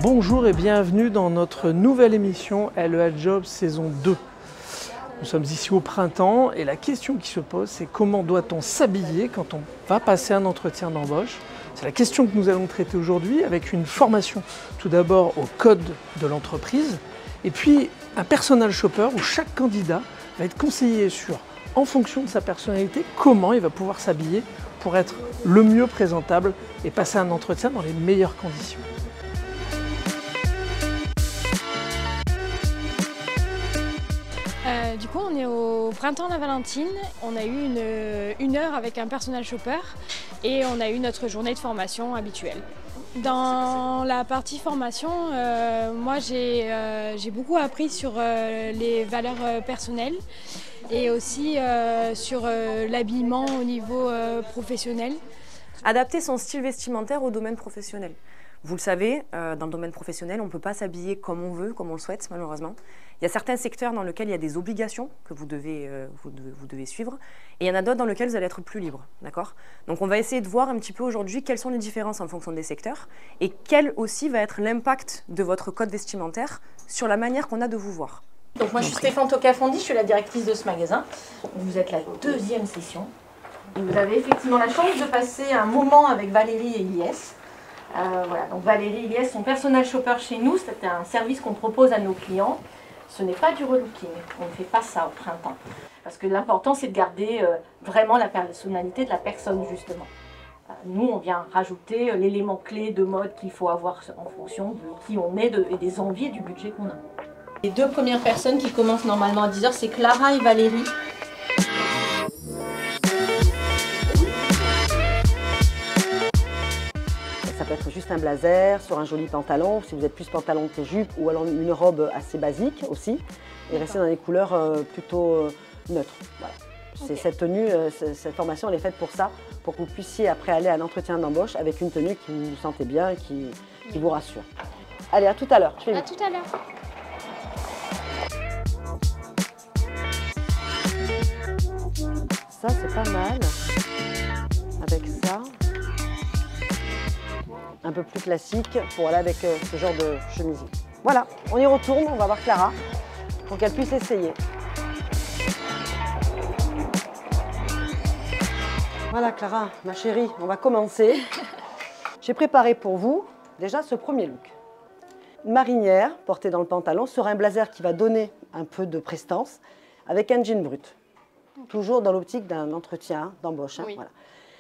Bonjour et bienvenue dans notre nouvelle émission LEA Job saison 2. Nous sommes ici au printemps et la question qui se pose, c'est comment doit-on s'habiller quand on va passer un entretien d'embauche? C'est la question que nous allons traiter aujourd'hui avec une formation tout d'abord au code de l'entreprise et puis un personal shopper où chaque candidat va être conseillé sur, en fonction de sa personnalité, comment il va pouvoir s'habiller pour être le mieux présentable et passer un entretien dans les meilleures conditions. Du coup, on est au printemps la Valentine. On a eu une heure avec un personal shopper et on a eu notre journée de formation habituelle. Dans la partie formation, moi j'ai beaucoup appris sur les valeurs personnelles et aussi sur l'habillement au niveau professionnel. Adapter son style vestimentaire au domaine professionnel. Vous le savez, dans le domaine professionnel, on ne peut pas s'habiller comme on veut, comme on le souhaite, malheureusement. Il y a certains secteurs dans lesquels il y a des obligations que vous devez suivre, et il y en a d'autres dans lesquels vous allez être plus libre, d'accord? Donc on va essayer de voir un petit peu aujourd'hui quelles sont les différences en fonction des secteurs, et quel aussi va être l'impact de votre code vestimentaire sur la manière qu'on a de vous voir. Donc moi je suis Stéphane Tocafondi, je suis la directrice de ce magasin. Vous êtes la deuxième session. Vous avez effectivement la chance de passer un moment avec Valérie et Ilyes. Voilà, donc Valérie et Ilyes sont personal shopper chez nous, c'est un service qu'on propose à nos clients. Ce n'est pas du relooking, on ne fait pas ça au printemps. Parce que l'important c'est de garder vraiment la personnalité de la personne justement. Nous on vient rajouter l'élément clé de mode qu'il faut avoir en fonction de qui on est et des envies et du budget qu'on a. Les deux premières personnes qui commencent normalement à 10h, c'est Clara et Valérie. Ça peut être juste un blazer sur un joli pantalon, si vous êtes plus pantalon que jupe, ou alors une robe assez basique aussi, et rester dans des couleurs plutôt neutres. Voilà. Okay. Cette tenue, cette formation, elle est faite pour ça, pour que vous puissiez après aller à l'entretien d'embauche avec une tenue qui vous sentez bien et qui vous rassure. Allez, à tout à l'heure. À tout à l'heure. Ça, c'est pas mal. Avec ça. Un peu plus classique pour aller avec ce genre de chemise. Voilà, on y retourne, on va voir Clara pour qu'elle puisse essayer. Voilà Clara, ma chérie, on va commencer. J'ai préparé pour vous déjà ce premier look. Une marinière portée dans le pantalon sur un blazer qui va donner un peu de prestance avec un jean brut. Toujours dans l'optique d'un entretien d'embauche. Hein, oui. Voilà.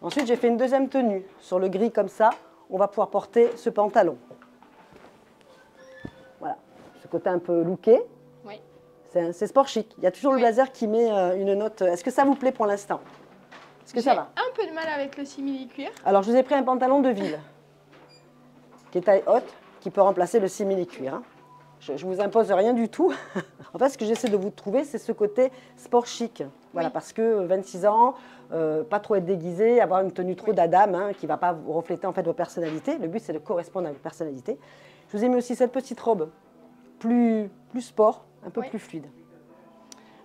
Ensuite, j'ai fait une deuxième tenue sur le gris comme ça. On va pouvoir porter ce pantalon. Voilà, ce côté un peu looké. Oui. C'est sport chic. Il y a toujours le blazer qui met une note. Est-ce que ça vous plaît pour l'instant? Est-ce que ça va? Un peu de mal avec le simili-cuir. Alors, je vous ai pris un pantalon de ville, qui est taille haute, qui peut remplacer le simili-cuir. Hein. Je ne vous impose rien du tout. En fait, ce que j'essaie de vous trouver, c'est ce côté sport chic. Voilà, oui. Parce que 26 ans, pas trop être déguisé, avoir une tenue trop d'Adam, hein, qui ne va pas vous refléter en fait vos personnalités. Le but, c'est de correspondre à votre personnalité. Je vous ai mis aussi cette petite robe, plus sport, un peu plus fluide.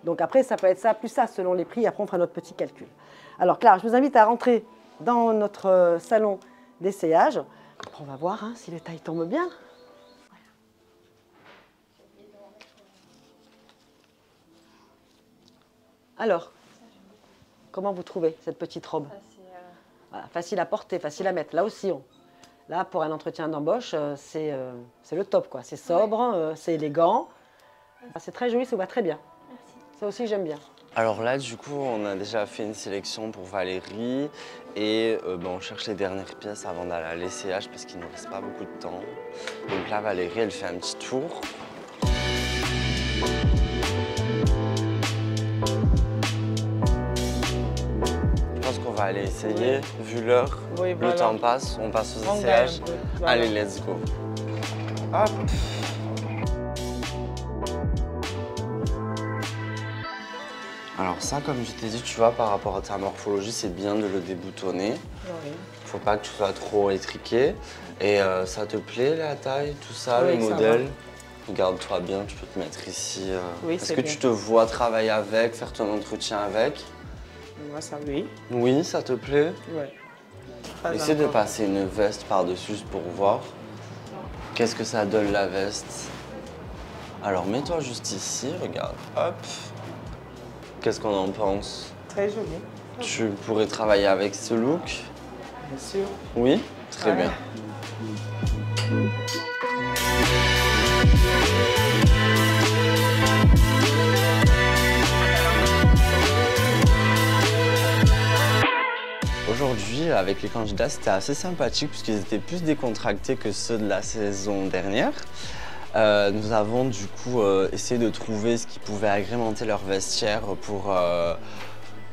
Donc après, ça peut être ça, plus ça, selon les prix. Après, on fera notre petit calcul. Alors, Claire, je vous invite à rentrer dans notre salon d'essayage. On va voir hein, si les tailles tombent bien. Alors, comment vous trouvez cette petite robe? Voilà, facile à porter, facile à mettre. Là aussi, là pour un entretien d'embauche, c'est le top, quoi. C'est sobre, c'est élégant. C'est très joli, ça vous va très bien. Merci. Ça aussi, j'aime bien. Alors là, du coup, on a déjà fait une sélection pour Valérie et on cherche les dernières pièces avant d'aller à l'essayage parce qu'il ne nous reste pas beaucoup de temps. Donc là, Valérie, elle fait un petit tour. On va aller essayer, vu l'heure, oui, voilà. Le temps passe, on passe aux essayages. Voilà. Allez, let's go. Hop. Alors ça, comme je t'ai dit, tu vois, par rapport à ta morphologie, c'est bien de le déboutonner. Oui. Faut pas que tu sois trop étriqué. Et ça te plaît, la taille, tout ça, oui, le modèle? Regarde-toi bien, tu peux te mettre ici. Oui, est-ce que tu te vois travailler avec, faire ton entretien avec? Moi, ça oui. Oui, ça te plaît? Oui. Essaie de passer une veste par-dessus pour voir. Qu'est-ce que ça donne la veste? Alors mets-toi juste ici, regarde, hop. Qu'est-ce qu'on en pense? Très joli. Tu pourrais travailler avec ce look? Bien sûr. Oui? Très bien. Aujourd'hui, avec les candidats, c'était assez sympathique puisqu'ils étaient plus décontractés que ceux de la saison dernière. Nous avons du coup essayé de trouver ce qui pouvait agrémenter leur vestiaire pour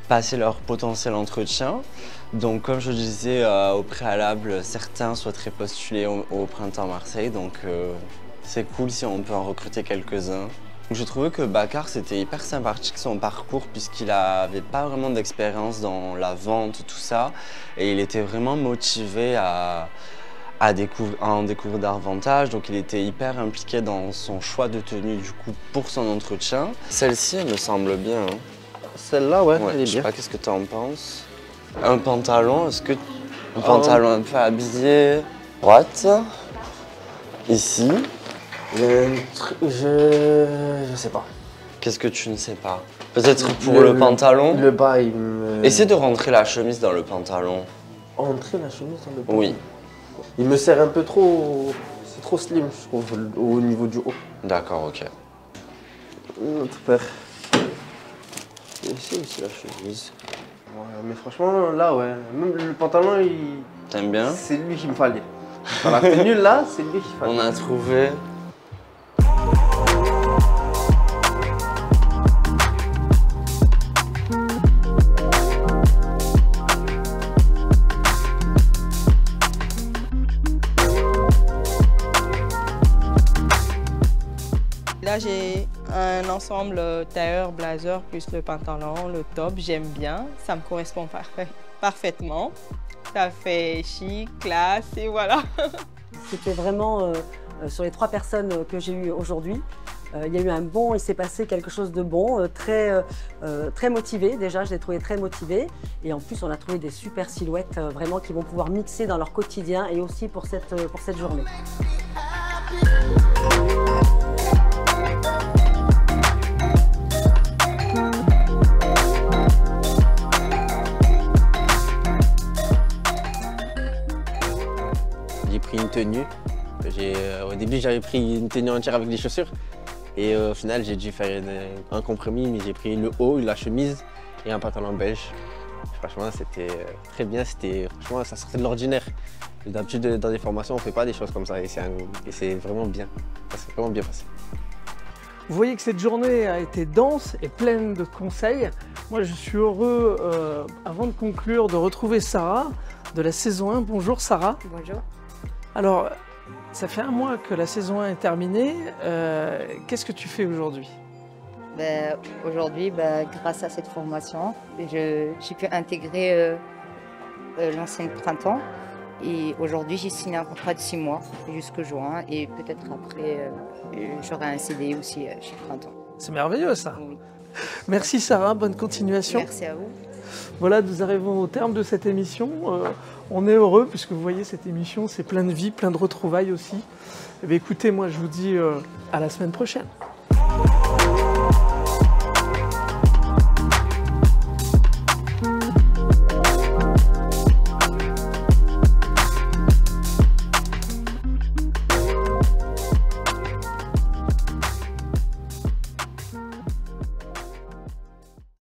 passer leur potentiel entretien. Donc comme je disais au préalable, certains souhaiteraient postuler au Printemps Marseille, donc c'est cool si on peut en recruter quelques-uns. Je trouvais que Bakar, c'était hyper sympathique son parcours puisqu'il n'avait pas vraiment d'expérience dans la vente, tout ça. Et il était vraiment motivé à en découvrir davantage. Donc il était hyper impliqué dans son choix de tenue du coup pour son entretien. Celle-ci, elle me semble bien. Hein. Celle-là, ouais, elle est Je sais bien. pas, qu'est-ce que tu en penses? Un pantalon, est-ce que... Un pantalon un peu habillé, droite, ici. Je sais pas. Qu'est-ce que tu ne sais pas? Peut-être pour le pantalon? Le bas, il me... Essaie de rentrer la chemise dans le pantalon. Entrer la chemise dans le pantalon? Oui. Il me sert un peu trop... C'est trop slim, je trouve, au niveau du haut. D'accord, ok. Notre père. Et ici aussi la chemise. Ouais, mais franchement, là, ouais. Même le pantalon, T'aimes bien? c'est lui qu'il me fallait. Dans la tenue, là, c'est lui qu'il fallait. On a trouvé. Là, j'ai un ensemble tailleur, blazer, plus le pantalon, le top. J'aime bien, ça me correspond parfaitement. Ça fait chic, classe et voilà. C'était vraiment, sur les 3 personnes que j'ai eues aujourd'hui, il y a eu il s'est passé quelque chose de bon, très motivé. Déjà, je l'ai trouvé très motivé. Et en plus, on a trouvé des super silhouettes vraiment qui vont pouvoir mixer dans leur quotidien et aussi pour cette journée. J'ai pris une tenue. Au début, j'avais pris une tenue entière avec des chaussures. Et au final, j'ai dû faire un compromis, mais j'ai pris le haut, la chemise et un pantalon beige. Franchement, c'était très bien. Franchement, ça sortait de l'ordinaire. D'habitude, dans des formations, on ne fait pas des choses comme ça. Et c'est vraiment bien. Ça s'est vraiment bien passé. Vous voyez que cette journée a été dense et pleine de conseils. Moi, je suis heureux, avant de conclure, de retrouver Sarah de la saison 1. Bonjour Sarah. Bonjour. Alors, ça fait un mois que la saison 1 est terminée. Qu'est-ce que tu fais aujourd'hui? Aujourd'hui, grâce à cette formation, j'ai pu intégrer l'ancien printemps. Et aujourd'hui, j'ai signé un contrat de 6 mois jusqu'au juin. Et peut-être après, j'aurai un CD aussi chez Printemps. C'est merveilleux ça. Oui. Merci Sarah, bonne continuation. Merci à vous. Voilà, nous arrivons au terme de cette émission. On est heureux puisque vous voyez, cette émission, c'est plein de vie, plein de retrouvailles aussi. Eh bien, écoutez, moi je vous dis à la semaine prochaine.